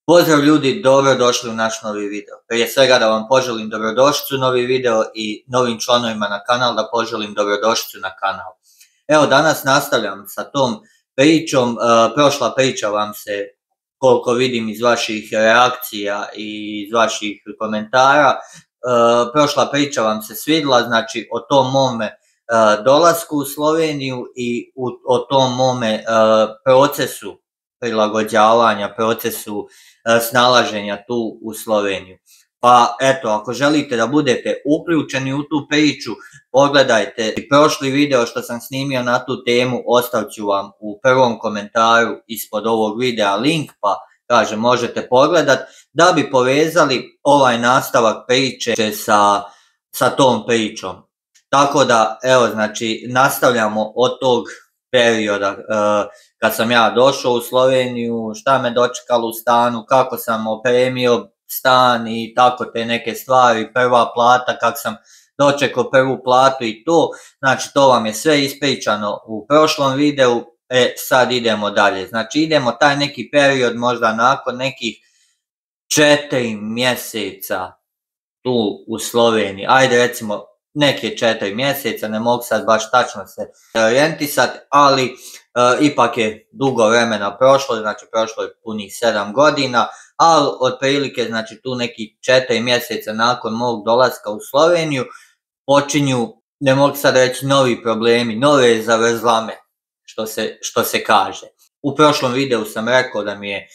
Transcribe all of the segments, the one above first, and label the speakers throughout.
Speaker 1: Pozdrav ljudi, dobrodošli u naš novi video. Prije svega da vam poželim dobrodošlicu u novi video i novim članovima na kanal da poželim dobrodošlicu na kanal. Evo danas nastavljam sa tom pričom, prošla priča vam se, koliko vidim iz vaših reakcija i iz vaših komentara, prošla priča vam se svidjela, znači o tom mome dolasku u Sloveniju i o tom mome procesu prilagođavanja, procesu snalaženja tu u Sloveniju. Pa eto, ako želite da budete uključeni u tu priču, pogledajte prošli video što sam snimio na tu temu, ostavit ću vam u prvom komentaru ispod ovog videa link, pa kažem možete pogledat da bi povezali ovaj nastavak priče sa tom pričom. Tako da, evo, znači, nastavljamo od tog perioda kad sam ja došao u Sloveniju, šta me dočekalo u stanu, kako sam opremio stan i tako te neke stvari, prva plata, kako sam dočekao prvu platu i to. Znači, to vam je sve ispričano u prošlom videu, sad idemo dalje. Znači, idemo taj neki period, možda nakon nekih 4 mjeseca tu u Sloveniji, ajde recimo neke 4 mjeseca, ne mogu sad baš tačno se orijentisati, ali ipak je dugo vremena prošlo, znači prošlo je punih 7 godina, ali otprilike znači tu neki 4 mjeseca nakon mog dolaska u Sloveniju počinju, ne mogu sad reći novi problemi, nove zavrzlame, što se kaže. U prošlom videu sam rekao da mi je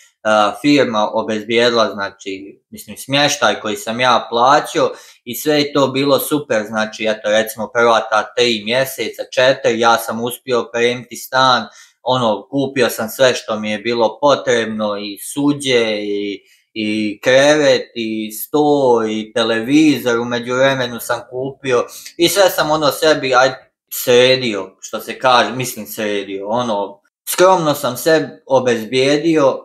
Speaker 1: firma obezbijedila, znači, mislim, smještaj koji sam ja plaćao i sve je to bilo super, znači, eto, recimo prva ta 3 mjeseca, 4, ja sam uspio opremiti stan, kupio sam sve što mi je bilo potrebno, i suđe, i krevet, i sto, i televizor, u međuvremenu sam kupio i sve sam sebi, sredio, što se kaže, mislim sredio, skromno sam se obezbijedio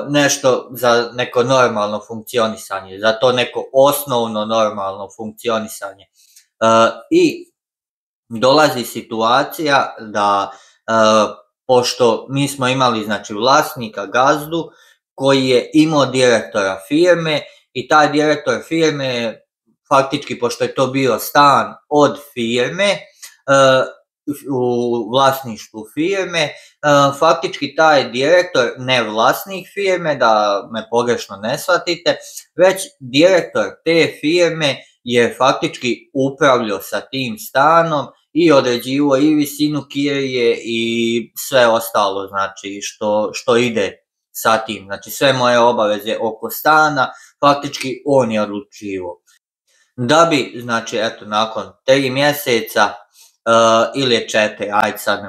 Speaker 1: nešto za neko normalno funkcionisanje, za to neko osnovno normalno funkcionisanje. I dolazi situacija da, pošto mi smo imali, znači, vlasnika, gazdu, koji je imao direktora firme i taj direktor firme, faktički, pošto je to bio stan od firme, u vlasništvu firme, faktički taj direktor, ne vlasnik firme, da me pogrešno ne shvatite, već direktor te firme je faktički upravljao sa tim stanom i određivao i visinu kirije i sve ostalo, znači, što ide sa tim. Znači, sve moje obaveze oko stana, faktički on je odlučivao. Da bi, znači, eto, nakon 3 mjeseca, ili je 4, ajde sad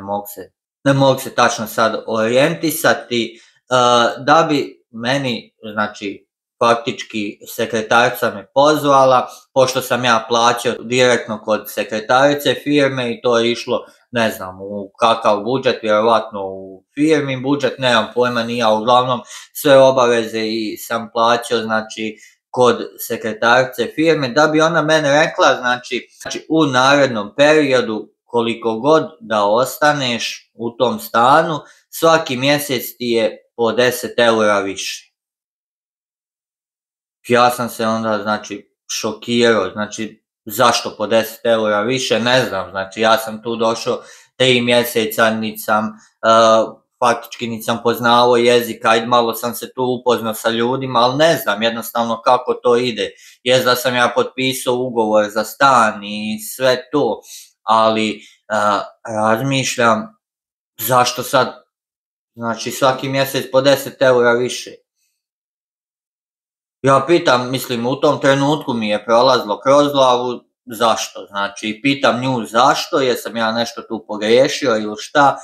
Speaker 1: ne mogu se tačno sad orijentisati, da bi meni, znači, faktički sekretarica me pozvala, pošto sam ja plaćao direktno kod sekretarice firme i to je išlo, ne znam, u kakav budžet, vjerovatno u firmin budžet, nemam pojma ni ja, uglavnom sve obaveze i sam plaćao, znači, kod sekretarice firme, da bi ona mene rekla, znači u narednom periodu, koliko god da ostaneš u tom stanu, svaki mjesec ti je po 10 eura više. Ja sam se onda, znači, šokirao, znači, zašto po 10 eura više, ne znam, znači, ja sam tu došao 3 mjeseca, faktički nisam poznavao jezik, ajde malo sam se tu upoznao sa ljudima, ali ne znam jednostavno kako to ide. Jest da sam ja potpisao ugovor za stan i sve to, ali razmišljam zašto sad, znači, svaki mjesec po 10 eura više. Ja pitam, mislim, u tom trenutku mi je prolazilo kroz glavu zašto, znači, pitam nju zašto, jesam ja nešto tu pogriješio ili šta.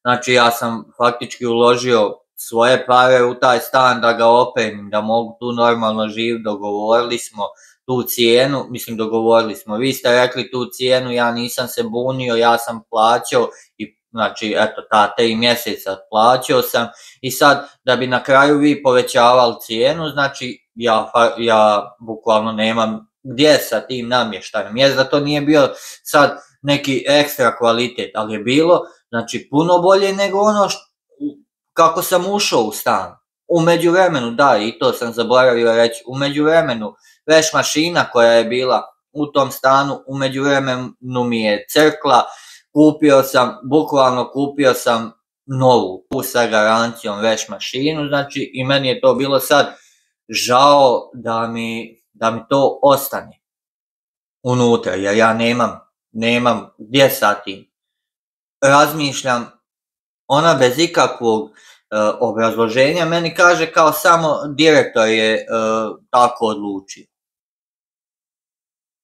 Speaker 1: Znači, ja sam faktički uložio svoje pare u taj stan da ga opremim, da mogu tu normalno živjeti, dogovorili smo tu cijenu, mislim dogovorili smo, vi ste rekli tu cijenu, ja nisam se bunio, ja sam plaćao i znači, eto, ta 3 mjeseca plaćao sam i sad, da bi na kraju vi povećavali cijenu, znači, ja bukvalno nemam gdje sa tim namještajem, jest da to nije bio sad neki ekstra kvalitet, ali je bilo, znači, puno bolje nego kako sam ušao u stan. U međuvremenu, da, i to sam zaboravio reći, u međuvremenu veš mašina koja je bila u tom stanu, u međuvremenu mi je crkla, bukvalno kupio sam novu sa garancijom veš mašinu, znači i meni je to bilo sad žao da mi to ostane unutra, jer ja nemam gdje sa tim. Razmišljam, ona bez ikakvog obrazloženja meni kaže kao samo direktor je tako odlučio.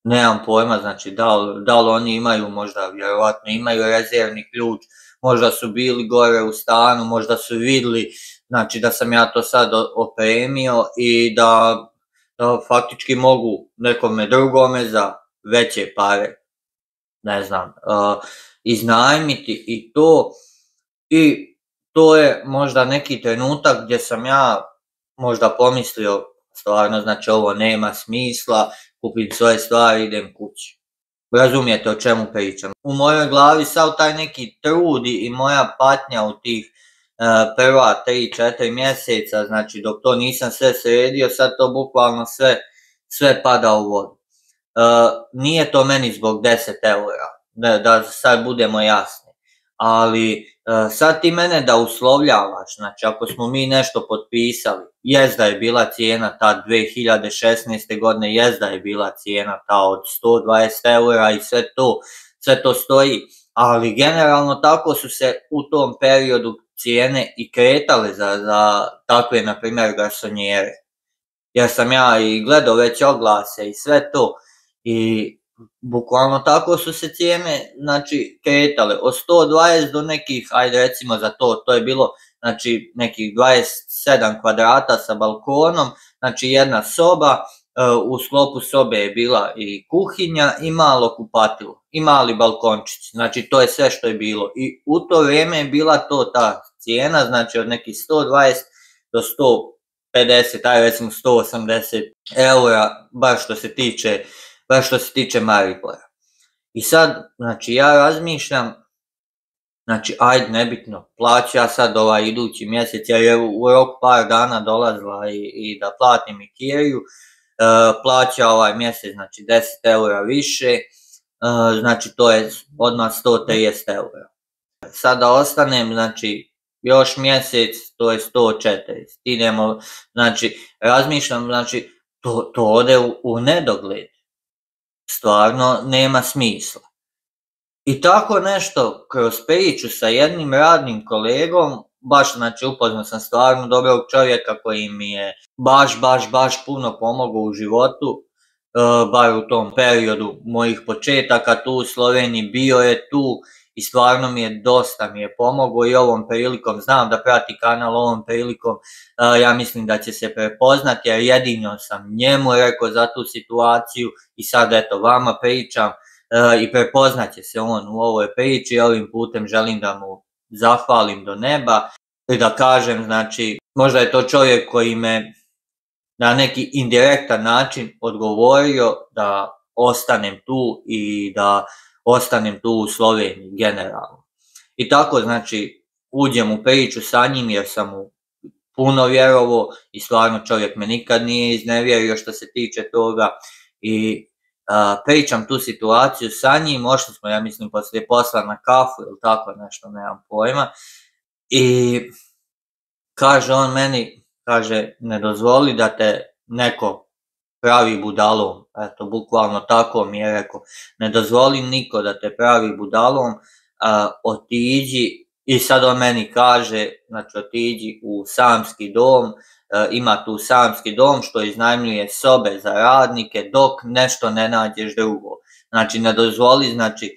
Speaker 1: Nemam pojma, znači da li oni imaju, možda vjerovatno imaju rezervni ključ, možda su bili gore u stanu, možda su vidjeli, znači da sam ja to sad opremio i da faktički mogu nekome drugome za veće pare, ne znam, iznajmiti i to. I to je možda neki trenutak gdje sam ja možda pomislio, stvarno, znači ovo nema smisla, kupim svoje stvari, idem kući. Razumijete o čemu pričam. U mojoj glavi sav taj neki trud i moja patnja u tih prva 3-4 mjeseca, znači dok to nisam sve sredio, sad to bukvalno sve pada u vodu. Nije to meni zbog 10 eura, da sad budemo jasni, ali sad ti mene da uslovljavaš, znači ako smo mi nešto potpisali, jest da je bila cijena ta 2016. godine, jest da je bila cijena ta od 120 eura i sve to stoji, ali generalno tako su se u tom periodu cijene i kretale za takve, na primjer, garsonjere. Jer sam ja i gledao već oglase i sve to i bukvalno tako su se cijene, znači, kretale od 120 do nekih, ajde recimo za to je bilo, znači, nekih 27 kvadrata sa balkonom, znači jedna soba, u sklopu sobe je bila i kuhinja i malo kupatilo i mali balkončić, znači to je sve što je bilo i u to vrijeme je bila to ta cijena, znači od nekih 120 do 150, ajde recimo 180 eura, baš što se tiče Maribora. I sad, znači, ja razmišljam, znači, ajde, nebitno, plaću ja sad idući mjesec, jer je u roku par dana dolazila i da platim i kiriju, plaća ovaj mjesec, znači, 10 eura više, znači, to je odmah 130 eura. Sada ostanem, znači, još mjesec, to je 140. Idemo, znači, razmišljam, znači, to ode u nedogled. Stvarno nema smisla. I tako nešto kroz priču sa jednim radnim kolegom, baš, znači, upoznao sam stvarno dobrog čovjeka koji mi je baš puno pomogao u životu, bar u tom periodu mojih početaka tu u Sloveniji, bio je tu i stvarno dosta mi je pomogao i ovom prilikom, znam da prati kanal, ovom prilikom ja mislim da će se prepoznati, jer jedino sam njemu rekao za tu situaciju i sad eto vama pričam i prepoznat će se on u ovoj priči i ovim putem želim da mu zahvalim do neba i da kažem, znači, možda je to čovjek koji me na neki indirektan način odgovorio da ostanem tu i da ostanem tu u Sloveniji generalno. I tako, znači, uđem u priču sa njim jer sam mu puno vjerovao i stvarno čovjek me nikad nije iznevjerio što se tiče toga i pričam tu situaciju sa njim, ošli smo, ja mislim, poslije posla na kafu ili tako nešto, nemam pojma, i kaže on meni, kaže, ne dozvoli da te neko pravi budalom, eto, bukvalno tako mi je rekao, ne dozvoli niko da te pravi budalom, otiđi, i sad on meni kaže, znači, otiđi u samski dom, ima tu samski dom što iznajmljuje sobe za radnike dok nešto ne nađeš drugo. Znači, ne dozvoli, znači,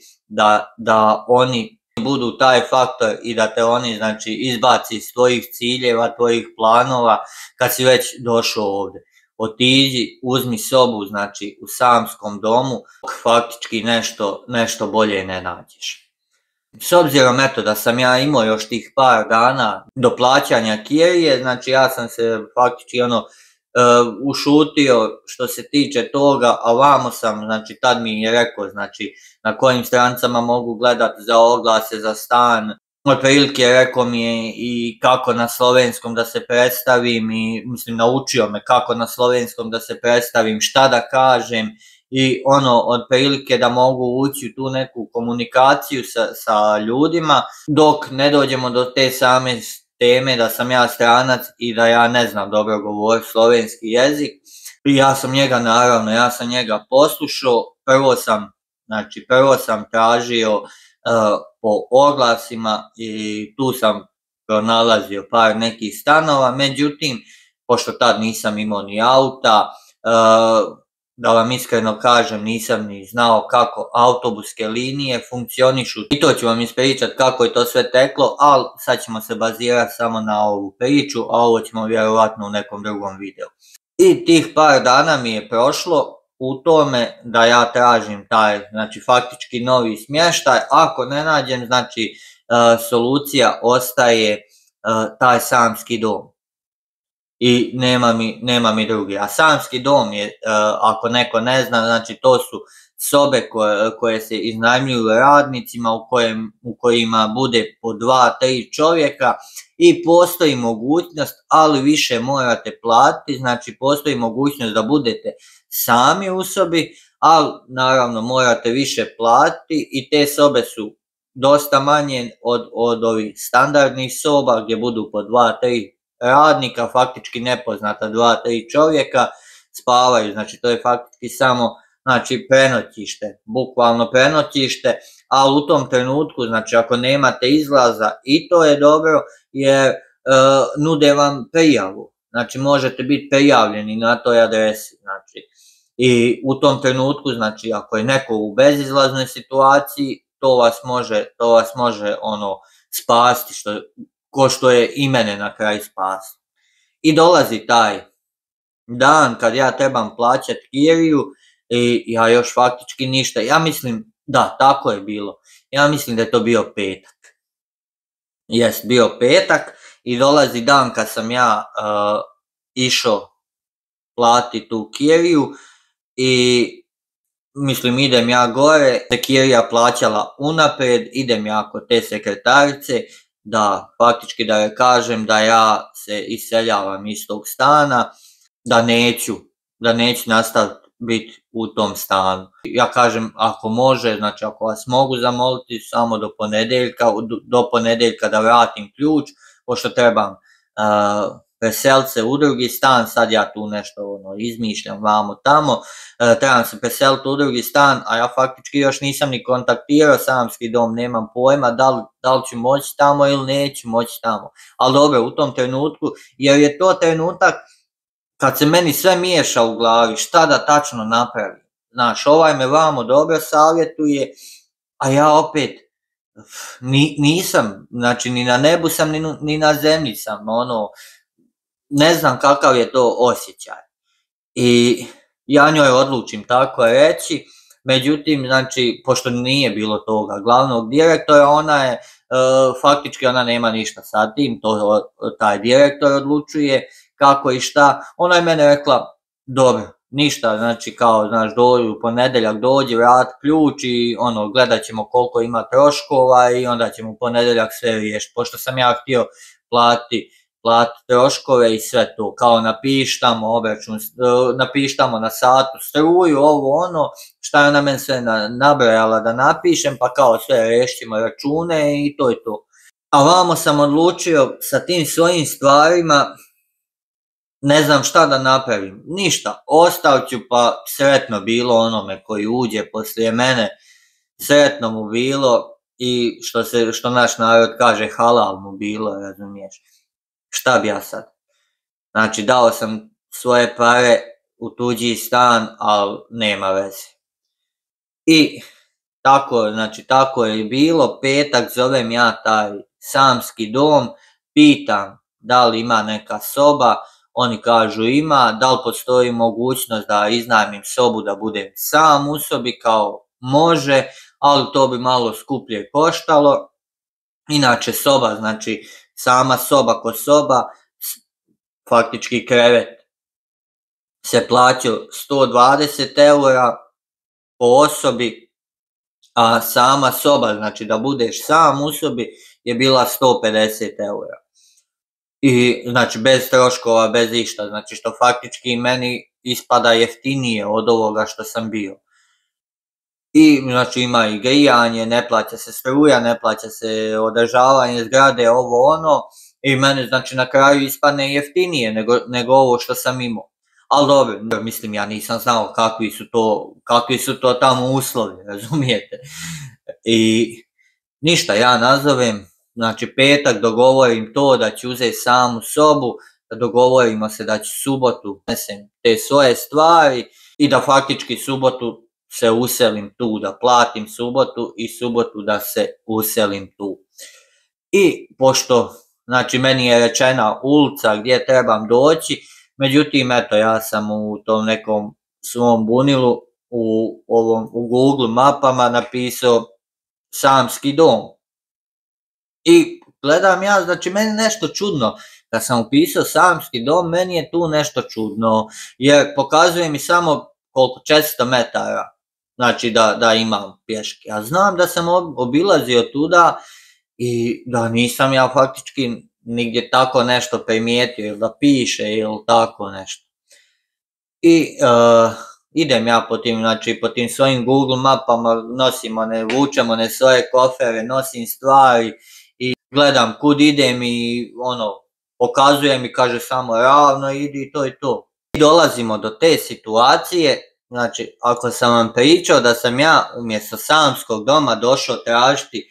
Speaker 1: da oni budu taj faktor i da te oni, znači, izbaci iz tvojih ciljeva, tvojih planova kad si već došao ovdje. Otiđi, uzmi sobu, znači, u samskom domu, faktički nešto bolje ne nađeš. S obzirom, eto, da sam ja imao još tih par dana do plaćanja kirije, znači ja sam se faktički ušutio što se tiče toga, a vamo sam, znači, tad mi je rekao, znači, na kojim strancama mogu gledati za oglase za stan, otprilike rekao mi je i kako na slovenskom da se predstavim i mislim naučio me kako na slovenskom da se predstavim, šta da kažem i otprilike da mogu ući u tu neku komunikaciju sa ljudima dok ne dođemo do te same teme da sam ja stranac i da ja ne znam dobro govoriti slovenski jezik. I ja sam njega poslušao, prvo sam tražio po oglasima i tu sam pronalazio par nekih stanova, međutim, pošto tad nisam imao ni auta, da vam iskreno kažem, nisam ni znao kako autobuske linije funkcionišu. I to ću vam ispričati kako je to sve teklo, ali sad ćemo se bazirati samo na ovu priču, a ovo ćemo vjerovatno u nekom drugom videu. I tih par dana mi je prošlo u tome da ja tražim taj, znači faktički novi smještaj. Ako ne nađem, znači solucija ostaje taj samski dom. I nema mi drugi. A samski dom je, ako neko ne zna, znači to su sobe koje se iznajmljuju radnicima u kojima bude po 2-3 čovjeka i postoji mogućnost, ali više morate platiti, znači postoji mogućnost da budete sami u sobi, ali naravno morate više platiti i te sobe su dosta manje od ovih standardnih soba gdje budu po 2-3 radnika, faktički nepoznata 2-3 čovjeka spavaju, znači to je faktički samo prenoćište, bukvalno prenoćište, ali u tom trenutku, znači ako nemate izlaza i to je dobro jer nude vam prijavu, znači možete biti prijavljeni na toj adresi, znači i u tom trenutku, znači ako je neko u bezizlaznoj situaciji, to vas može spasti, ko što je i mene na kraju spasilo. I dolazi taj dan kad ja trebam plaćati kiriju i ja još faktički ništa, ja mislim, da, tako je bilo, ja mislim da je to bio petak. Jest, bio petak i dolazi dan kad sam ja išao platiti tu kiriju i mislim idem ja gore, se kirija plaćala unaprijed, idem ja kod te sekretarice, da faktički da joj kažem da ja se iseljavam iz tog stana, da neću nastaviti biti u tom stanu. Ja kažem ako može, znači ako vas mogu zamoliti samo do ponedjeljka da vratim ključ, pošto trebam preseliti se u drugi stan, sad ja tu nešto izmišljam vamo tamo, trebam se preseliti u drugi stan, a ja faktički još nisam ni kontaktirao samski dom, nemam pojma da li ću moći tamo ili neću moći tamo. Ali dobro, u tom trenutku, jer je to trenutak kad se meni sve miješa u glavi, šta da tačno napravim. Znaš, ovaj me vamo dobro savjetuje, a ja opet nisam, znači ni na nebu sam, ni na zemlji sam, ne znam kakav je to osjećaj. I ja njoj odlučim tako reći, međutim, znači, pošto nije bilo toga glavnog direktora, faktički ona nema ništa sa tim, to taj direktor odlučuje kako i šta. Ona je mene rekla, dobro, ništa, znači kao, znaš, u ponedjeljak dođi, vrati ključ i gledat ćemo koliko ima troškova i onda ćemo u ponedjeljak sve riješiti. Pošto sam ja htio platiti troškove i sve to, kao napištamo obračun, napištamo na satu struju, šta je ona meni sve nabrojala da napišem, pa kao sve rešćemo račune i to je to. A vamo sam odlučio sa tim svojim stvarima, ne znam šta da napravim, ništa, ostao ću pa sretno bilo onome koji uđe poslije mene, sretno mu bilo i što naš narod kaže halal mu bilo, razumiješ. Šta bi ja sad? Znači dao sam svoje pare u tuđi stan, ali nema veze. I tako je bilo, petak zovem ja taj samski dom, pitam da li ima neka soba, oni kažu ima, da li postoji mogućnost da iznajmim sobu da budem sam u sobi, kao može, ali to bi malo skuplje koštalo. Inače soba, znači sama soba ko soba, faktički krevet se plaća 120 € po osobi, a sama soba, znači da budeš sam u sobi, je bila 150 eura. I znači bez troškova, bez išta, znači što faktički meni ispada jeftinije od ovoga što sam bio. I znači ima i grijanje, ne plaća se struja, ne plaća se održavanje zgrade, ovo ono, i meni znači na kraju ispadne jeftinije nego ovo što sam imao. Ali dobro, mislim ja nisam znao kakvi su to tamo uslovi, razumijete? I ništa, ja nazovem, znači petak dogovorim to da ću uzeti samu sobu, dogovorimo se da ću subotu nesem te svoje stvari i da faktički subotu se uselim tu, da platim subotu i subotu da se uselim tu. I pošto, znači meni je rečena ulica gdje trebam doći, međutim eto ja sam u tom nekom svom bunilu u Google mapama napisao Samski dom. I gledam ja, znači meni nešto čudno, kad sam upisao Samski dom, meni je tu nešto čudno, jer pokazuje mi samo koliko 400 metara, znači da imam pješke. Ja znam da sam obilazio tuda i da nisam ja faktički nigdje tako nešto primijetio, ili da piše, ili tako nešto. I idem ja po tim svojim Google mapama, vučem one svoje kofere, nosim stvari i gledam kud idem i pokazuje mi, kaže samo ravno idi i to i to. I dolazimo do te situacije, znači ako sam vam pričao da sam ja umjesto Samskog doma došao tražiti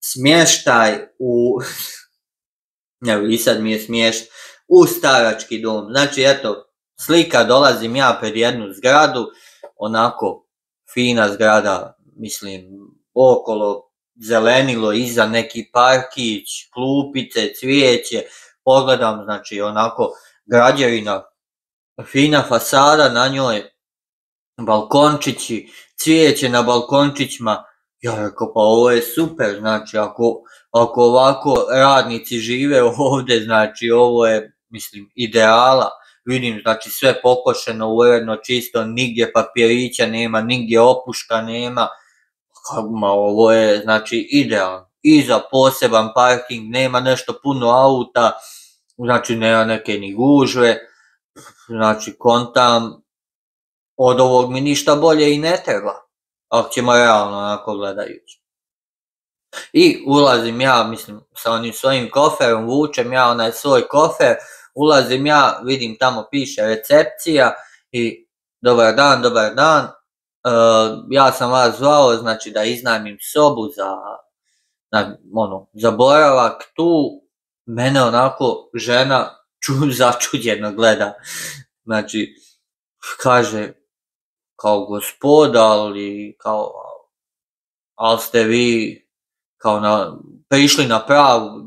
Speaker 1: smještaj i sad mi je smiješno, u starački dom. Znači eto, slika, dolazim ja pred jednu zgradu, onako fina zgrada, mislim, okolo zelenilo, iza neki parkić, klupice, cvijeće, pogledam, znači onako građevina, fina fasada, na njoj balkončići, cvijeće na balkončićima. Ja rekao, pa ovo je super, znači ako ovako radnici žive ovdje, znači ovo je, mislim, ideala. Vidim, znači sve pokošeno, uredno, čisto, nigdje papirića nema, nigdje opuška nema. Ovo je, znači, idealno. Iza poseban parking, nema nešto puno auta, znači nema neke ni gužve, znači kontam, od ovog mi ništa bolje i ne treba, ako ćemo realno onako gledajući. I ulazim ja, mislim, sa onim svojim koferom, vučem ja onaj svoj kofer, ulazim ja, vidim tamo piše recepcija i dobar dan, ja sam vas zvao, znači da iznajmim sobu za boravak tu. Mene onako žena začuđeno gleda, znači kaže kao gospoda, ali ste vi kao prišli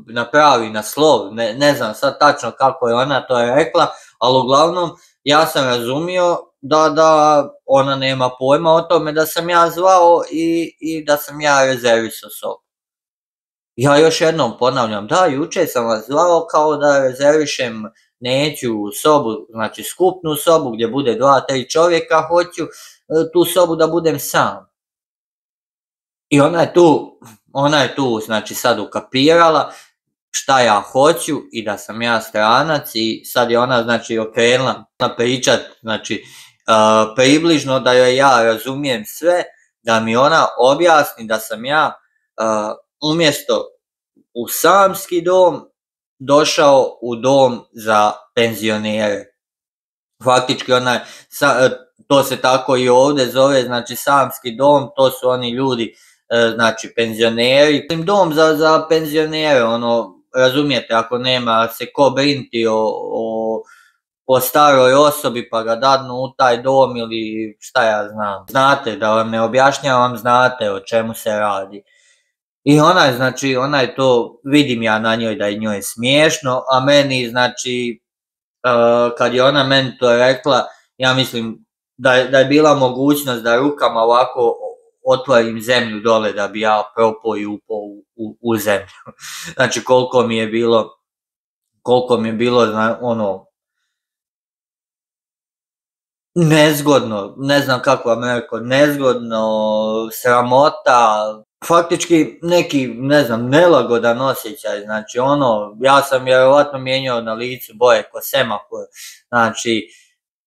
Speaker 1: na pravi naslov, ne znam sad tačno kako je ona to rekla, ali uglavnom ja sam razumio da ona nema pojma o tome da sam ja zvao i da sam ja rezervisao sobu. Ja još jednom ponavljam, da, jučer sam vas zvao kao da rezervišem neću sobu, znači skupnu sobu gdje bude 2-3 čovjeka, hoću tu sobu da budem sam. I ona je tu znači sad ukapirala šta ja hoću i da sam ja stranac i sad je ona znači okrenula pričat, znači približno da joj ja razumijem sve, da mi ona objasni da sam ja umjesto u Samski dom došao u dom za penzionere. Faktički to se tako i ovdje zove, znači Samski dom, to su oni ljudi, znači penzioneri. Dom za penzionere, razumijete, ako nema se ko brinti o staroj osobi pa ga dadnu u taj dom ili šta ja znam. Znate, da vam ne objašnjavam, znate o čemu se radi. I ona je to, vidim ja na njoj da je njoj smiješno, a meni znači, kad je ona meni to rekla, ja mislim da je bila mogućnost da rukama ovako otvorim zemlju dole da bi ja propao i upao u zemlju. Znači koliko mi je bilo nezgodno, ne znam kako vam rekao, nezgodno, sramota. faktički neki, ne znam, nelagodan osjećaj, znači ono, ja sam vjerovatno mijenjao na licu boje ko semafor, znači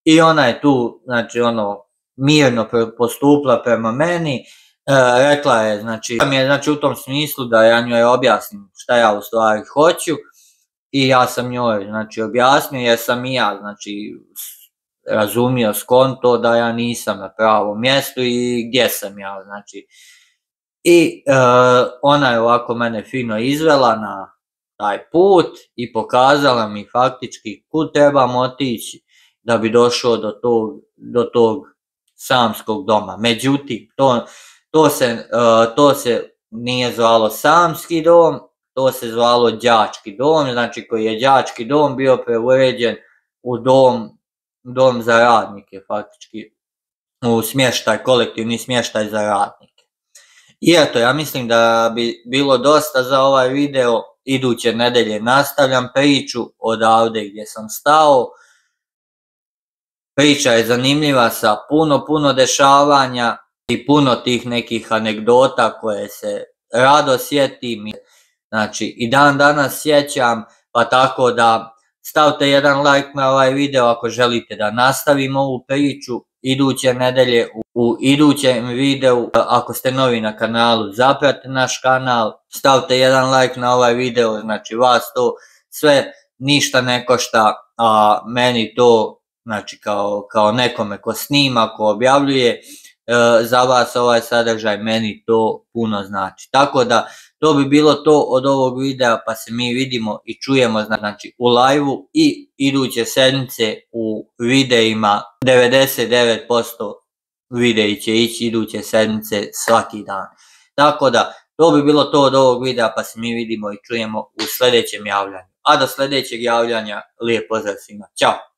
Speaker 1: i ona je tu, znači ono, mirno postupila prema meni, rekla je, znači u tom smislu da ja njoj objasnim šta ja u stvari hoću i ja sam njoj, znači objasnio jer sam i ja, znači razumio skonto da ja nisam na pravom mjestu i gdje sam ja, znači. I ona je ovako mene fino izvela na taj put i pokazala mi faktički kud trebam otići da bi došao do tog samskog doma. Međutim, to se nije zvalo samski dom, to se zvalo đački dom, znači koji je đački dom bio preuređen u dom za radnike, faktički u smještaj, kolektivni smještaj za radnike. I eto, ja mislim da bi bilo dosta za ovaj video. Iduće nedelje nastavljam priču odavde gdje sam stao. Priča je zanimljiva sa puno dešavanja i puno tih nekih anegdota koje se rado sjetim. Znači i dan danas sjećam, pa tako da stavite jedan like na ovaj video ako želite da nastavim ovu priču iduće nedelje. U idućem videu, ako ste novi na kanalu, zapratite naš kanal, stavite jedan like na ovaj video, znači vas to sve ništa ne košta, a meni to, znači kao nekome ko snima, ko objavljuje, za vas ovaj sadržaj, meni to puno znači. Tako da to bi bilo to od ovog videa, pa se mi vidimo i čujemo znači u live-u i iduće sedmice u videima. 99% videi će ići iduće sedmice svaki dan. Tako da to bi bilo to od ovog videa, pa se mi vidimo i čujemo u sljedećem javljanju. A do sljedećeg javljanja lijep pozdrav svima. Ćao!